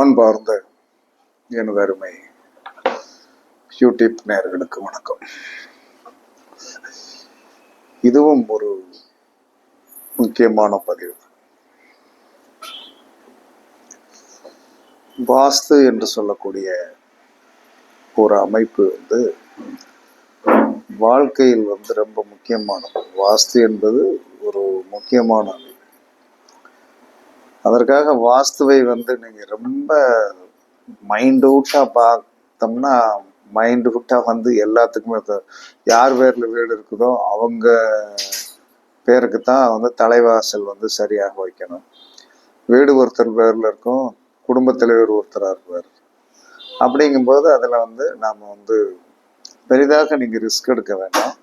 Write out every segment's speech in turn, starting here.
அன்பார்ந்த எனது அருமை யூடியூப் நேயர்களுக்கு வணக்கம். இதுவும் ஒரு முக்கியமான பதிவு. வாஸ்து என்று சொல்லக்கூடிய ஒரு அமைப்பு வாழ்க்கையில் ரொம்ப முக்கியமானது. வாஸ்து என்பது ஒரு முக்கியமான அமைப்பு. அதற்காக வாஸ்துவை நீங்க ரொம்ப மைண்டூட்டா பார்த்தோம்னா மைண்டூட்டா எல்லாத்துக்குமே யார் பேர்ல வீடு இருக்குதோ அவங்க பேருக்கு தான் தலைவாசல் சரியாக வைக்கணும். வீடு ஒருத்தர் பேர்ல இருக்கும், குடும்பத் தலைவர் ஒருத்தராக இருப்பார். அப்படிங்கும்போது அதுல நாம பெரிதாக நீங்க ரிஸ்க் எடுக்க வேண்டாம்.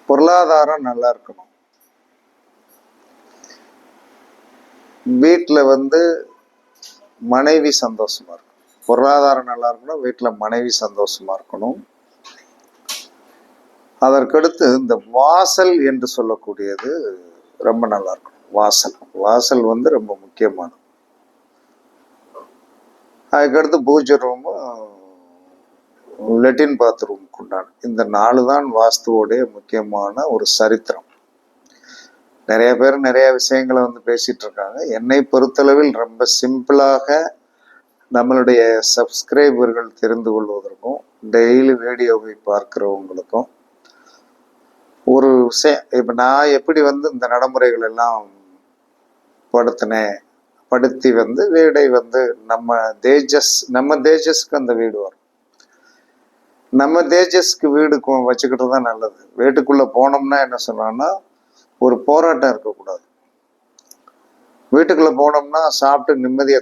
பொருளாதாரம் நல்லா இருக்கணும். வீட்டுல மனைவி சந்தோஷமா இருக்கணும். பொருளாதாரம் நல்லா இருக்கணும், வீட்டுல மனைவி சந்தோஷமா இருக்கணும். அதற்கடுத்து இந்த வாசல் என்று சொல்லக்கூடியது ரொம்ப நல்லா இருக்கணும். வாசல் ரொம்ப முக்கியமானது. அதுக்கடுத்து பூஜை ரூம், லெட்டின் பாத்ரூம் உண்டான இந்த 4 தான் வாஸ்துவோடைய முக்கியமான ஒரு சரித்திரம். நிறைய பேர் நிறைய விஷயங்களை பேசிட்டு இருக்காங்க. என்னை பொறுத்தளவில் ரொம்ப சிம்பிளாக நம்மளுடைய சப்ஸ்கிரைபர்கள் தெரிந்து கொள்வதற்கும் டெய்லி வீடியோவை பார்க்கிறவங்களுக்கும் ஒரு விஷயம், இப்ப நான் எப்படி இந்த நடைமுறைகள் எல்லாம் படுத்தி வீடை நம்ம தேஜஸ்க்கு அந்த வீடு வரும். நம்ம தேஜஸ்க்கு வீடு வச்சுக்கிட்டு தான் நல்லது. வீட்டுக்குள்ள போனோம்னா என்ன சொன்னான்னா ஒரு போராட்டம் இருக்கக்கூடாது. வீட்டுக்குள்ள போனோம்னா சாப்பிட்டு நிம்மதியா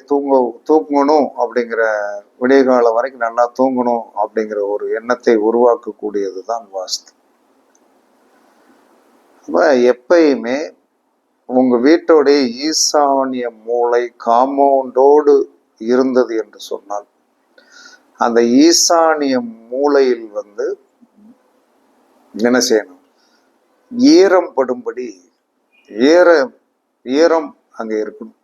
தூங்கணும் அப்படிங்கிற, விடிய காலம் வரைக்கும் நல்லா தூங்கணும் அப்படிங்கிற ஒரு எண்ணத்தை உருவாக்கக்கூடியது தான் வாஸ்து. அப்ப எப்பயுமே உங்க வீட்டோடைய ஈசானிய மூலை காம்பவுண்டோடு இருந்தது என்று சொன்னால் அந்த ஈசானிய மூலையில் என்ன செய்யணும், ஈரம் படும்படி ஈரம் அங்க இருக்கணும்.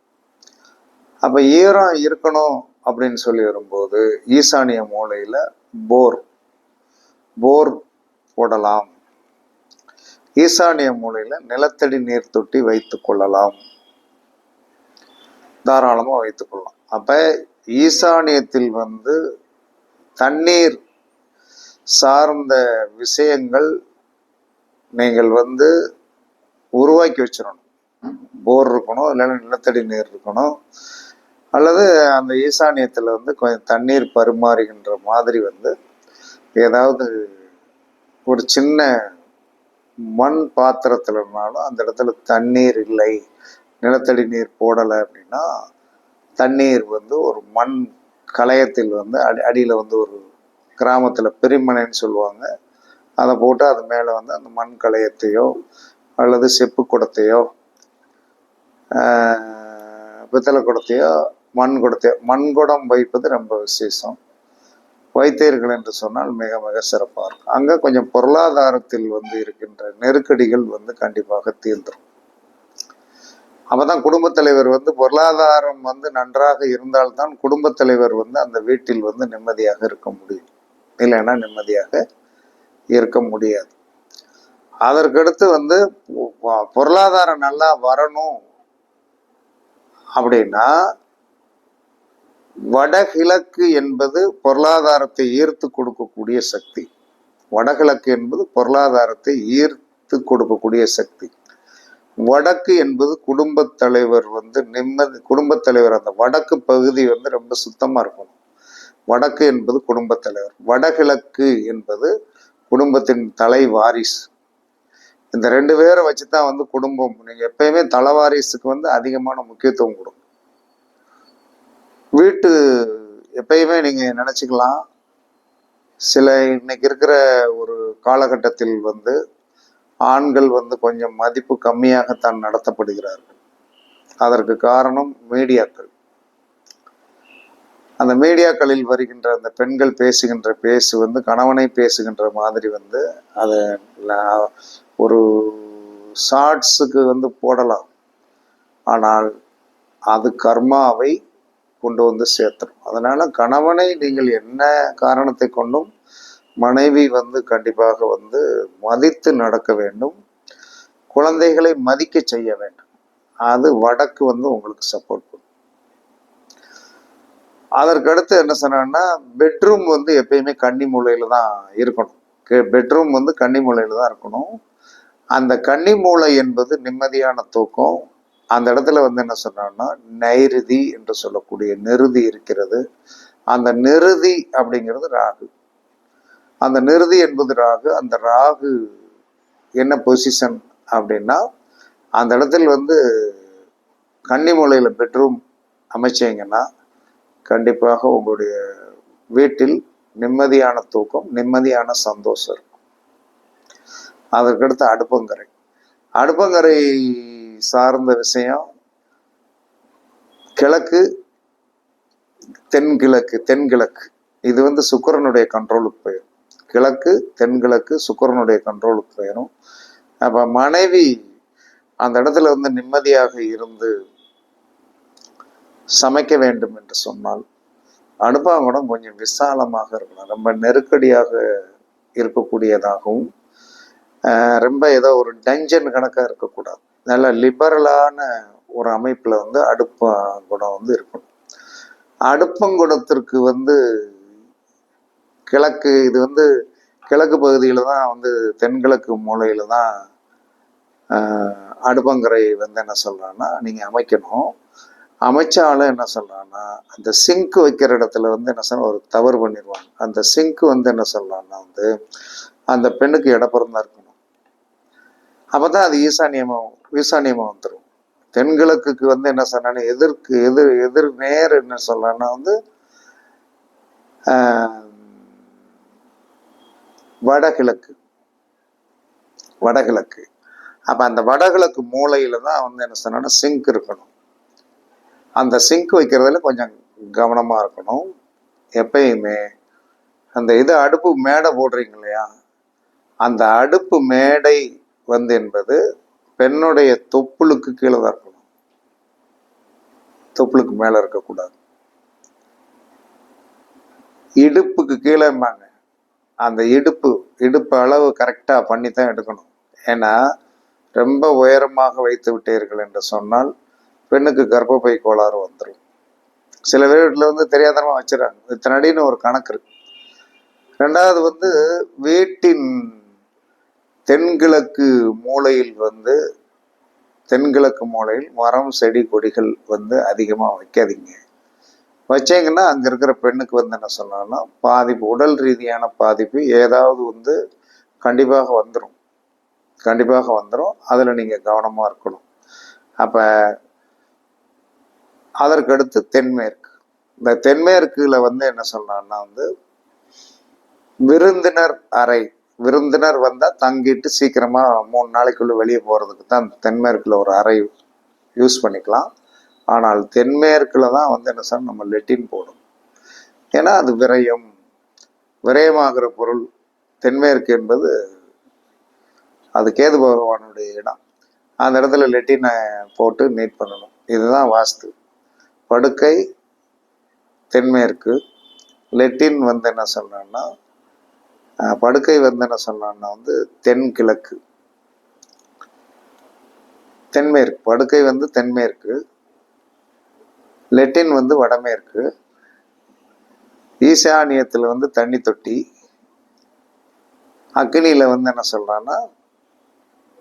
அப்ப ஈரம் இருக்கணும் அப்படின்னு சொல்லி வரும்போது ஈசானிய மூலையில போர் போடலாம். ஈசானிய மூலையில நிலத்தடி நீர் தொட்டி வைத்துக் கொள்ளலாம், தாராளமா வைத்துக் கொள்ளலாம். அப்ப ஈசானியத்தில் தண்ணீர் சார்ந்த விஷயங்கள் நீங்கள் உருவாக்கி வச்சிடணும். போர் இருக்கணும், இல்லைன்னா நிலத்தடி நீர் இருக்கணும், அல்லது அந்த ஈசானியத்துல கொஞ்சம் தண்ணீர் பரிமாறுகின்ற மாதிரி ஏதாவது ஒரு சின்ன மண் பாத்திரத்துல இருந்தாலும் அந்த இடத்துல தண்ணீர் இல்லை, நிலத்தடி நீர் போடலை அப்படின்னா தண்ணீர் ஒரு மண் கலயத்தில் அடியில ஒரு கிராமத்துல பெருமனைன்னு சொல்லுவாங்க, அதை போட்டு அது மேல அந்த மண் கலயத்தையோ அல்லது செப்பு குடத்தையோ பித்தளை குடத்தையோ மண்குடம் வைப்பது ரொம்ப விசேஷம். வைத்தீர்கள் என்று சொன்னால் மிக மிக சிறப்பாக இருக்கும். அங்க கொஞ்சம் பொருளாதாரத்தில் இருக்கின்ற நெருக்கடிகள் கண்டிப்பாக தீர்ந்துடும். அப்பதான் குடும்பத் தலைவர் பொருளாதாரம் நன்றாக இருந்தால்தான் குடும்பத் தலைவர் அந்த வீட்டில் நிம்மதியாக இருக்க முடியும், இல்லைன்னா நிம்மதியாக இருக்க முடியாது. அதற்கடுத்து பொருளாதாரம் நல்லா வரணும் அப்படின்னா வடகிழக்கு என்பது பொருளாதாரத்தை ஈர்த்து கொடுக்கக்கூடிய சக்தி. வடகிழக்கு என்பது பொருளாதாரத்தை ஈர்த்து கொடுக்கக்கூடிய சக்தி. வடக்கு என்பது குடும்பத் தலைவர் குடும்பத் தலைவர் அந்த வடக்கு பகுதி ரொம்ப சுத்தமா இருக்கணும். வடக்கு என்பது குடும்பத் தலைவர், வடகிழக்கு என்பது குடும்பத்தின் தலை வாரிசு. இந்த 2 பேரை வச்சுதான் குடும்பம். நீங்க எப்பயுமே தலைவாரிசுக்கு அதிகமான முக்கியத்துவம் கொடுக்கும். வீட்டு எப்பயுமே நீங்க நினைச்சுக்கலாம், சில இன்னைக்கு இருக்கிற ஒரு காலகட்டத்தில் ஆண்கள் கொஞ்சம் மதிப்பு கம்மியாகத்தான் நடத்தப்படுகிறார்கள். அதற்கு காரணம் மீடியாக்கள். அந்த மீடியாக்களில் வருகின்ற அந்த பெண்கள் பேசுகின்ற பேசு கணவனை பேசுகின்ற மாதிரி அதை ஒரு ஷார்ட்ஸுக்கு போடலாம். ஆனால் அது கர்மாவை கொண்டு வந்து சேர்த்துரும். அதனால கணவனை நீங்கள் என்ன காரணத்தை கொண்டும் மனைவி வந்து கண்டிப்பாக வந்து மதித்து நடக்க வேண்டும், குழந்தைகளை மதிக்க செய்ய வேண்டும். அது வடக்கு வந்து உங்களுக்கு சப்போர்ட் பண்ணும். அதற்கடுத்து என்ன சொன்னா, பெட்ரூம் வந்து எப்பயுமே கன்னி மூலையில தான் இருக்கணும். பெட்ரூம் வந்து கன்னி மூலையில தான் இருக்கணும். அந்த கன்னி மூலை என்பது நிம்மதியான தூக்கம். அந்த இடத்துல வந்து என்ன சொன்னா, நைருதி என்று சொல்லக்கூடிய நிருதி இருக்கிறது. அந்த நிருதி அப்படிங்கிறது ராகு. அந்த நிருதி என்பது ராகு. அந்த ராகு என்ன பொசிஷன் அப்படின்னா, அந்த இடத்துல வந்து கன்னி மூலையில பெட்ரூம் அமைச்சீங்கன்னா கண்டிப்பாக உங்களுடைய வீட்டில் நிம்மதியான தூக்கம், நிம்மதியான சந்தோஷம் இருக்கும். அதற்கடுத்து அடுப்பங்கரை. அடுப்பங்கரை சார்ந்த விஷயம் கிழக்கு, தென்கிழக்கு. இது வந்து சுக்கிரனுடைய கண்ட்ரோலுக்கு போயிடும். கிழக்கு, தென்கிழக்கு சுக்கிரனுடைய கண்ட்ரோலுக்கு போயிடும். அப்ப மனைவி அந்த இடத்துல வந்து நிம்மதியாக இருந்து சமைக்க வேண்டும் என்று சொன்னால் அடுப்பாங்கூடம் கொஞ்சம் விசாலமாக இருக்கணும். ரொம்ப நெருக்கடியாக இருக்கக்கூடியதாகவும், ரொம்ப ஏதோ ஒரு டஞ்சன் கணக்காக இருக்கக்கூடாது. நல்ல லிபரலான ஒரு அமைப்பில் வந்து அடுப்பங்குடம் வந்து இருக்கணும். அடுப்பங்குடத்திற்கு வந்து கிழக்கு, இது வந்து கிழக்கு பகுதியில் தான் வந்து தென்கிழக்கு மூலையில் தான் அடுப்பங்கரை வந்து என்ன சொல்கிறான்னா நீங்கள் அமைக்கணும். அமைச்சாலும் என்ன சொல்கிறான்னா, அந்த சிங்க் வைக்கிற இடத்துல வந்து என்ன சொல்ல ஒரு தவறு பண்ணிடுவாங்க. அந்த சிங்க் வந்து என்ன சொல்லலாம்னா வந்து அந்த பெண்ணுக்கு இடப்புறம் தான் இருக்கணும். அப்போ தான் அது ஈசானியமாக வந்துடும். தென்கிழக்குக்கு வந்து என்ன சொன்னா எதிர் நேர் என்ன சொல்லலாம்னா வந்து வடகிழக்கு. அப்போ அந்த வடகிழக்கு மூலையில தான் வந்து என்ன சொன்னா சிங்க் இருக்கணும். அந்த சிங்க் வைக்கிறதுல கொஞ்சம் கவனமாக இருக்கணும். எப்பயுமே அந்த அடுப்பு மேடை போடுறீங்க இல்லையா, அந்த அடுப்பு மேடை வந்து என்பது பெண்ணுடைய தொப்புளுக்கு கீழே தான் இருக்கணும். தொப்புளுக்கு மேலே இருக்கக்கூடாது. இடுப்புக்கு கீழேம்பாங்க. அந்த இடுப்பு அளவு கரெக்டாக பண்ணி தான் எடுக்கணும். ஏன்னா ரொம்ப உயரமாக வைத்து விட்டீர்கள் என்று சொன்னால் பெண்ணுக்கு கர்ப்பப்பை கோளாறு வந்துடும். சில வீட்டில் வந்து தெரியாதனமா வச்சிடறாங்க. இத்தனை அடின்னு ஒரு கணக்கு இருக்கு. ரெண்டாவது வந்து வீட்டின் தென்கிழக்கு மூலையில் மரம் செடி கொடிகள் வந்து அதிகமாக வைக்காதீங்க. வச்சீங்கன்னா அங்கே இருக்கிற பெண்ணுக்கு வந்து என்ன சொன்னாலும் பாதிப்பு, உடல் ரீதியான பாதிப்பு ஏதாவது வந்து கண்டிப்பாக வந்துடும். அதில் நீங்கள் கவனமாக இருக்கணும். அப்போ அதற்கடுத்து தென்மேற்கு. இந்த தென்மேற்குல வந்து என்ன சொல்றான்னா வந்து விருந்தினர் வந்தால் தங்கிட்டு சீக்கிரமா 3 நாளைக்குள்ள வெளியே போறதுக்கு தான் தென்மேற்குல ஒரு அறை யூஸ் பண்ணிக்கலாம். ஆனால் தென்மேற்குல தான் வந்து என்ன சொன்ன நம்ம லெட்டின் போடும். ஏன்னா அது விரயமாகிற பொருள். தென்மேற்கு என்பது அது கேது பகவானுடைய இடம். அந்த இடத்துல லெட்டினை போட்டு நீட் பண்ணணும். இதுதான் வாஸ்து. படுக்கை தென்மேற்கு, லெட்டின் வந்து என்ன சொல்றான்னா படுக்கை வந்து என்ன சொல்றான்னா வந்து தென்கிழக்கு. படுக்கை வந்து தென்மேற்கு, லெட்டின் வந்து வடமேற்கு, ஈசானியத்தில் வந்து தண்ணி தொட்டி, அக்னியில வந்து என்ன சொல்றான்னா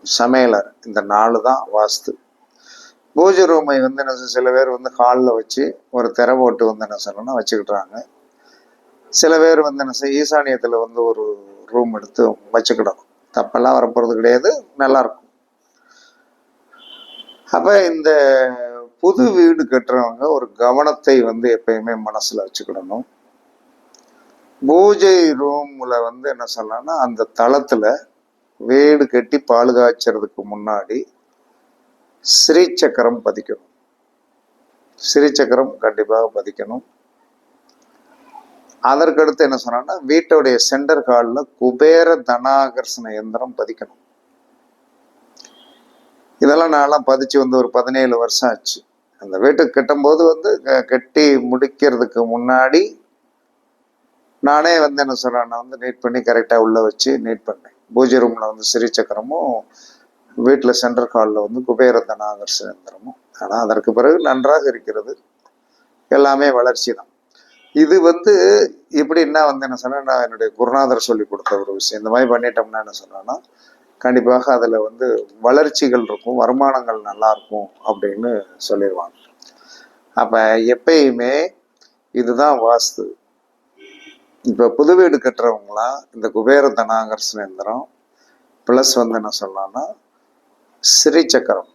சமையலர். இந்த 4 தான் வாஸ்து. பூஜை ரூமை வந்து என்ன சில பேர் வந்து ஹாலில் வச்சு ஒரு திரை போட்டு வந்து என்ன சொல்லணும்னா வச்சுக்கிட்டுறாங்க. சில பேர் வந்து என்ன ஈசானியத்தில் வந்து ஒரு ரூம் எடுத்து வச்சுக்கிடணும். தப்பெல்லாம் வரப்போகிறது கிடையாது, நல்லாயிருக்கும். அப்போ இந்த புது வீடு கட்டுறவங்க ஒரு கவனத்தை வந்து எப்பயுமே மனசில் வச்சுக்கிடணும். பூஜை ரூமில் வந்து என்ன சொல்லலாம்னா அந்த தளத்தில் வீடு கட்டி பால் காய்ச்சறதுக்கு முன்னாடி ஸ்ரீசக்கரம் பதிக்கணும். ஸ்ரீசக்கரம் கண்டிப்பாக பதிக்கணும். அதற்கடுத்து என்ன சொன்னா வீட்டுடைய சென்டர் ஹாலில் குபேர தனாகர்ஷண எந்திரம் பதிக்கணும். இதெல்லாம் நான்லாம் பதிச்சு வந்து ஒரு 17 வருஷம் ஆச்சு. அந்த வீட்டுக்கு கட்டும்போது வந்து கட்டி முடிக்கிறதுக்கு முன்னாடி நானே வந்து என்ன சொல்கிறேன், நான் வந்து நீட் பண்ணி கரெக்டாக உள்ளே வச்சு நீட் பண்ணேன். பூஜை ரூமில் வந்து ஸ்ரீசக்கரமும், வீட்டில் சென்ட்ரல் ஹாலில் வந்து குபேரதனாகர் சிலந்திரமும். ஆனால் அதற்கு பிறகு நன்றாக இருக்கிறது, எல்லாமே வளர்ச்சி தான். இது வந்து இப்படின்னா வந்து என்ன சொன்னால், நான் என்னுடைய குருநாதர் சொல்லி கொடுத்த ஒரு விஷயம். இந்த மாதிரி பண்ணிட்டோம்னா என்ன சொன்னேன்னா, கண்டிப்பாக அதில் வந்து வளர்ச்சிகள் இருக்கும், வருமானங்கள் நல்லா இருக்கும் அப்படின்னு சொல்லிடுவாங்க. அப்போ எப்பயுமே இதுதான் வாஸ்து. இப்போ புது வீடு கட்டுறவங்களாம் இந்த குபேர தனாகர்ஷணேந்திரம் ப்ளஸ் வந்து என்ன சொல்லலாம்னா ஸ்ரீசக்கரம்,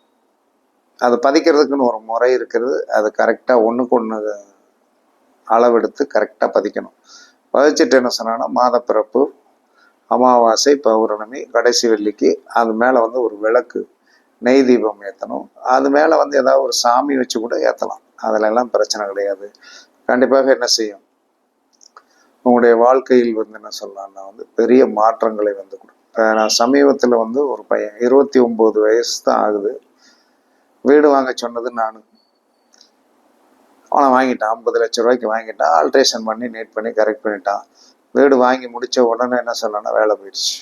அது பதிக்கிறதுக்குன்னு ஒரு முறை இருக்கிறது. அது கரெக்டாக ஒன்றுக்கு ஒன்று அளவெடுத்து கரெக்டாக பதிக்கணும். பதிச்சுட்டு என்ன சொன்னான்னா, மாதப்பிறப்பு, அமாவாசை, பௌர்ணமி, கடைசி வெள்ளிக்கு அது மேலே வந்து ஒரு விளக்கு, நெய் தீபம் ஏற்றணும். அது மேலே வந்து ஏதாவது ஒரு சாமி வச்சு கூட ஏற்றலாம், அதில் எல்லாம் பிரச்சனை கிடையாது. கண்டிப்பாக என்ன செய்யும், உங்களுடைய வாழ்க்கையில் வந்து என்ன சொல்லலாம்னா வந்து பெரிய மாற்றங்களை வந்து கொடுக்கும். நான் சமீபத்தில் வந்து ஒரு பையன் 29 வயசு தான் ஆகுது, வீடு வாங்க சொன்னது நான். அவனை வாங்கிட்டான், 50 லட்ச ரூபாய்க்கு வாங்கிட்டான். ஆல்ட்ரேஷன் பண்ணி நீட் பண்ணி கரெக்ட் பண்ணிட்டான். வீடு வாங்கி முடித்த உடனே என்ன சொல்லலாம்னா வேலை போயிடுச்சு.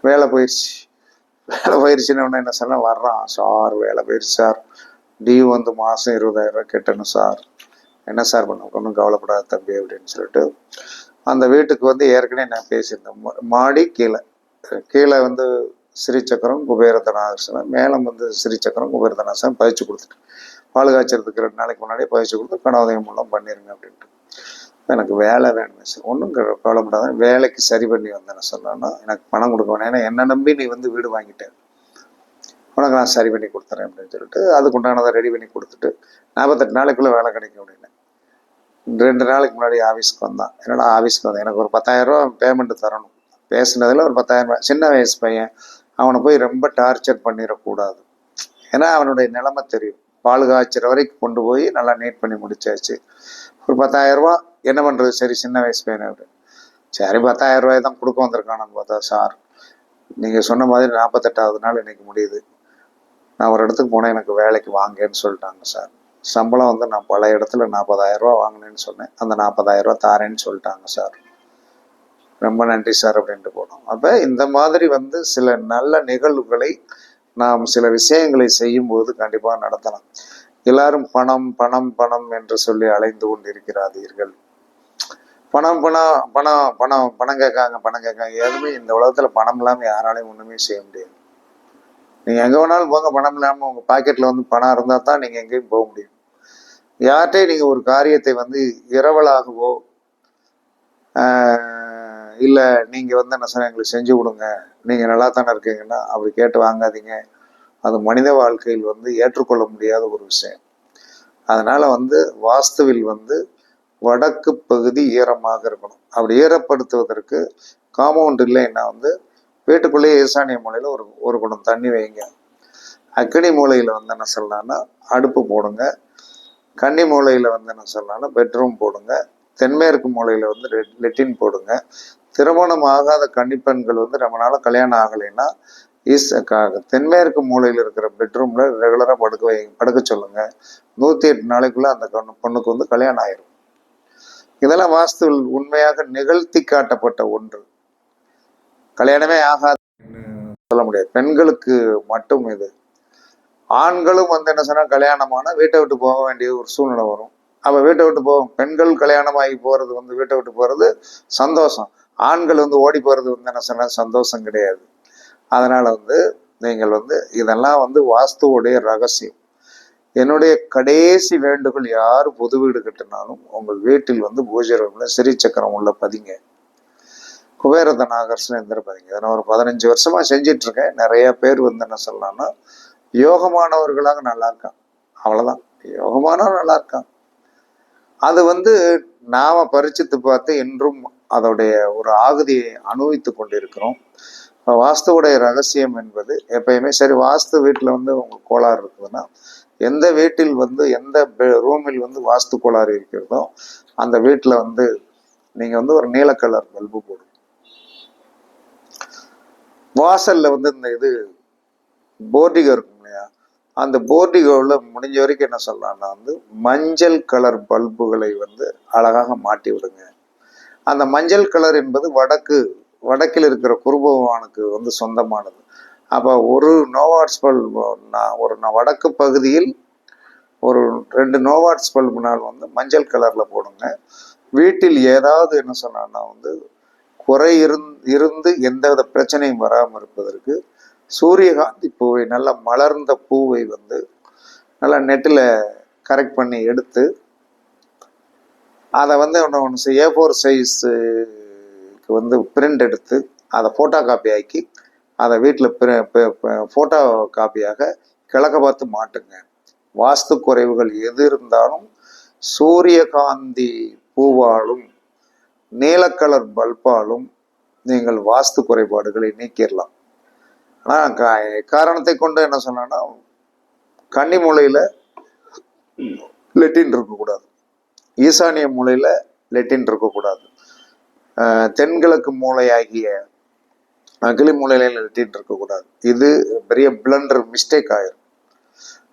வேலை போயிடுச்சுன்னு என்ன சொன்னா வர்றான், சார் வேலை போயிடுச்சு சார், டியூ வந்து மாதம் 20,000 ரூபாய் கட்டணும் சார், என்ன சார் பண்ண, ஒன்றும் கவலைப்படாத தம்பி அப்படின்னு சொல்லிட்டு அந்த வீட்டுக்கு வந்து ஏற்கனவே நான் பேசியிருந்தேன். மாடி கீழே வந்து ஸ்ரீசக்கரம் குபேரதனாசனம், மேலே வந்து ஸ்ரீசக்கரம் குபேரதனாசனம் பதிச்சு கொடுத்துட்டு, பால் காய்ச்சறதுக்கு 2 நாளைக்கு முன்னாடியே பதிச்சு கொடுத்து கனோதயம் மூலம் பண்ணிடுங்க அப்படின்ட்டு. எனக்கு வேலை வேணுமே சார், ஒன்றும் கவலைப்படாத, வேலைக்கு சரி பண்ணி வந்தேன்னு சொன்னா எனக்கு பணம் கொடுக்க வேணும், ஏன்னா என்ன நம்பி நீ வந்து வீடு வாங்கிட்டேன், உனக்கு நான் சரி பண்ணி கொடுத்துறேன் அப்படின்னு சொல்லிட்டு அதுக்குண்டானதை ரெடி பண்ணி கொடுத்துட்டு 48 நாளைக்குள்ளே வேலை கிடைக்கும் அப்படின்னு. 2 நாளைக்கு முன்னாடி ஆஃபீஸ்க்கு வந்தான். என்னடா ஆஃபீஸ்க்கு வந்தேன், எனக்கு ஒரு 10,000 ரூபா பேமெண்ட்டு தரணும். பேசுனதில் ஒரு 10,000 ரூபாய், சின்ன வயசு பையன், அவனை போய் ரொம்ப டார்ச்சர் பண்ணிடக்கூடாது, ஏன்னா அவனுடைய நிலைமை தெரியும். பால் காய்ச்சற வரைக்கும் கொண்டு போய் நல்லா நீட் பண்ணி முடிச்சாச்சு. ஒரு 10,000 ரூபா என்ன பண்ணுறது, சரி சின்ன வயசு பையன் அப்படின்னு. சரி 10,000 ரூபாய் தான் கொடுக்க வந்திருக்கானு பார்த்தா, சார் நீங்கள் சொன்ன மாதிரி 48வது நாள் இன்னைக்கு முடியுது, நான் ஒரு இடத்துக்கு போனேன், எனக்கு வேலைக்கு வாங்கன்னு சொல்லிட்டாங்க சார். சம்பளம் வந்து நான் பல இடத்துல 40,000 ரூபா வாங்கினேன்னு சொன்னேன், அந்த 40,000 ரூபா தாரேன்னு சொல்லிட்டாங்க சார், ரொம்ப நன்றி சார் அப்படின்ட்டு போனோம். அப்போ இந்த மாதிரி வந்து சில நல்ல நிகழ்வுகளை நாம் சில விஷயங்களை செய்யும்போது கண்டிப்பாக நடத்தலாம். எல்லாரும் பணம் பணம் பணம் என்று சொல்லி அலைந்து கொண்டிருக்கிறாதீர்கள். பணம் பணம் பணம் பணம் பணம் கேட்காங்க. எதுவுமே இந்த உலகத்துல பணம் இல்லாமல் யாராலையும் ஒண்ணுமே செய்ய முடியாது. நீங்க எங்க வேணாலும் போங்க, பணம் இல்லாமல் உங்க பாக்கெட்ல வந்து பணம் இருந்தா தான் நீங்க எங்கேயும் போக முடியும். யார்கிட்டையும் நீங்க ஒரு காரியத்தை வந்து இரவலாகவோ இல்ல நீங்க வந்து என்ன சொன்ன எங்களுக்கு செஞ்சு கொடுங்க, நீங்க நல்லா தானே இருக்கீங்கன்னா அப்படி கேட்டு வாங்காதீங்க. அது மனித வாழ்க்கையில் வந்து ஏற்றுக்கொள்ள முடியாத ஒரு விஷயம். அதனால வந்து வாஸ்துவில் வந்து வடக்கு பகுதி ஈரமாக இருக்கணும். அப்படி ஈரப்படுத்துவதற்கு காம்பவுண்ட் இல்லைன்னா வந்து வீட்டுக்குள்ளேயே ஈசானிய மூலையில் ஒரு குடம் தண்ணி வைங்க. அக்னி மூலையில் வந்து என்ன சொல்லலாம்னா அடுப்பு போடுங்க. கன்னி மூலையில் வந்து என்ன சொல்லலாம்னா பெட்ரூம் போடுங்க. தென்மேற்கு மூலையில் வந்து லெட்டின் போடுங்க. திருமணம் ஆகாத கன்னிப்பெண்கள் வந்து ரொம்ப நாள் கல்யாணம் ஆகலைன்னா தென்மேற்கு மூலையில் இருக்கிற பெட்ரூம்ல ரெகுலராக படுக்க சொல்லுங்க. 108 நாளைக்குள்ள அந்த பொண்ணுக்கு வந்து கல்யாணம் ஆயிரும். இதெல்லாம் வாஸ்துவில் உண்மையாக நிகழ்த்தி காட்டப்பட்ட ஒன்று. கல்யாணமே ஆகாது சொல்ல முடியாது, பெண்களுக்கு மட்டும் இது. ஆண்களும் வந்து என்ன சொன்னா கல்யாணமான வீட்டை விட்டு போக வேண்டிய ஒரு சூழ்நிலை வரும். அப்ப வீட்டை விட்டு போகும் பெண்கள் கல்யாணமாகி போறது வந்து வீட்டை விட்டு போறது சந்தோஷம். ஆண்கள் வந்து ஓடி போறது வந்து என்ன சொன்னா சந்தோஷம் கிடையாது. அதனால வந்து நீங்கள் வந்து இதெல்லாம் வந்து வாஸ்துவோடைய ரகசியம். என்னுடைய கடைசி வேண்டுகோள், யார் புது வீடு கட்டினாலும் உங்கள் வீட்டில் வந்து பூஜை ரூம்ல ஸ்ரீசக்கரம் உள்ள பதிங்க, குபேரதனாகர்ஷண எந்திர பதிங்க. இதை நான் ஒரு 15 வருஷமா செஞ்சிட்டு இருக்கேன். நிறைய பேர் வந்து என்ன சொல்லலாம்னா யோகமானவர்களாக நல்லா இருக்கான், அவ்வளவுதான், யோகமானவர் நல்லா இருக்கான். அது வந்து நாம பரிச்சித்து பார்த்து இன்றும் அதோடைய ஒரு ஆகுதியை அனுபவித்து கொண்டிருக்கிறோம். வாஸ்துவுடைய ரகசியம் என்பது எப்பயுமே சரி. வாஸ்து வீட்டில் வந்து உங்களுக்கு கோளாறு இருக்குதுன்னா, எந்த வீட்டில் வந்து எந்த ரூமில் வந்து வாஸ்து கோளாறு இருக்கிறதோ அந்த வீட்டில் வந்து நீங்கள் வந்து ஒரு நீல கலர் பல்பு போடும். வாசல்ல வந்து இந்த இது போர்டிகை இருக்கும் இல்லையா, அந்த போர்டிகோவில் முடிஞ்ச வரைக்கும் என்ன சொல்லலாம்னா வந்து மஞ்சள் கலர் பல்புகளை வந்து அழகாக மாட்டி விடுங்க. அந்த மஞ்சள் கலர் என்பது வடக்கில் இருக்கிற குரு பகவானுக்கு வந்து சொந்தமானது. அப்போ ஒரு நோவாட்ஸ் பல்பு ஒரு வடக்கு பகுதியில் ஒரு 2 நோவாட்ஸ் பல்புனால் வந்து மஞ்சள் கலரில் போடுங்க. வீட்டில் ஏதாவது என்ன சொன்னான்னா வந்து குறை இருந்து எந்தவித பிரச்சனையும் வராமல் இருப்பதற்கு சூரியகாந்தி பூவை, நல்ல மலர்ந்த பூவை வந்து நல்லா நெட்டில் கரெக்ட் பண்ணி எடுத்து அதை வந்து ஒன்று A4 சைஸுக்கு வந்து பிரிண்ட் எடுத்து அதை ஃபோட்டோ காப்பி ஆக்கி அதை வீட்டில் ஃபோட்டோ காப்பியாக கிழக்க பார்த்து மாட்டுங்க. வாஸ்து குறைவுகள் எது இருந்தாலும் சூரியகாந்தி பூவாலும் நீலக்கலர் பல்பாலும் நீங்கள் வாஸ்து குறைபாடுகளை நீக்கிடலாம். ஆனால் காரணத்தை கொண்டு என்ன சொன்னா, கன்னி மூலையில் லெட்டின் இருக்கக்கூடாது, ஈசானிய மூலையில் லெட்டின் இருக்கக்கூடாது, தென்கிழக்கு மூளையாகிய அகிலி மூலையில லெட்டின் இருக்கக்கூடாது. இது பெரிய பிளண்டர் மிஸ்டேக் ஆயிரும்.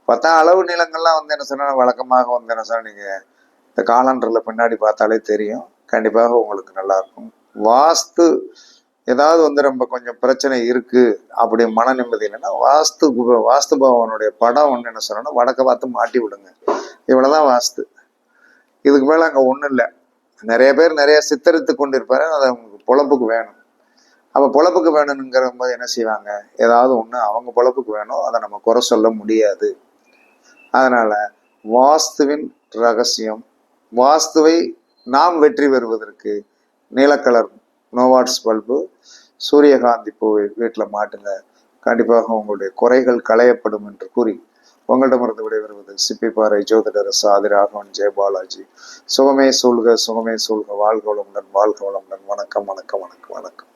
பார்த்தா அளவு நீளங்கள்லாம் வந்து என்ன சொன்னா வழக்கமாக வந்து என்ன சொன்னா நீங்கள் இந்த காலண்டரில் பின்னாடி பார்த்தாலே தெரியும். கண்டிப்பாக உங்களுக்கு நல்லா இருக்கும். வாஸ்து ஏதாவது வந்து ரொம்ப கொஞ்சம் பிரச்சனை இருக்கு அப்படி மன நிம்மதி இல்லைன்னா வாஸ்து பகவானுடைய படம் ஒன்று என்ன சொன்னா வடக்க பார்த்து மாட்டி விடுங்க. இவ்வளவுதான் வாஸ்து. இதுக்கு மேல அங்கே ஒன்றும் இல்லை. நிறைய பேர் நிறைய சித்தரித்து கொண்டு இருப்பாரு. அது அவங்களுக்கு பொழப்புக்கு வேணும். அப்போ பொழப்புக்கு வேணுங்கிற போது என்ன செய்வாங்க, ஏதாவது ஒன்று அவங்க பொழப்புக்கு வேணும், அதை நம்ம குறை சொல்ல முடியாது. அதனால வாஸ்துவின் ரகசியம், வாஸ்துவை நாம் வெற்றி பெறுவதற்கு நீலக்கலர் நோவாட்ஸ் பல்பு, சூரியகாந்தி பூவை வீட்டில் மாட்டுங்க. கண்டிப்பாக உங்களுடைய குறைகள் களையப்படும் என்று கூறி உங்களிடமிருந்து விடைபெறுவது சிப்பிப்பாறை ஜோதிடர் சாதி ராகவன் ஜெயபாலாஜி. சுகமே சூழ்க, சுகமே சூழ்க. வாழ்க வளமுடன், வாழ்க வளமுடன். வணக்கம், வணக்கம், வணக்கம், வணக்கம்.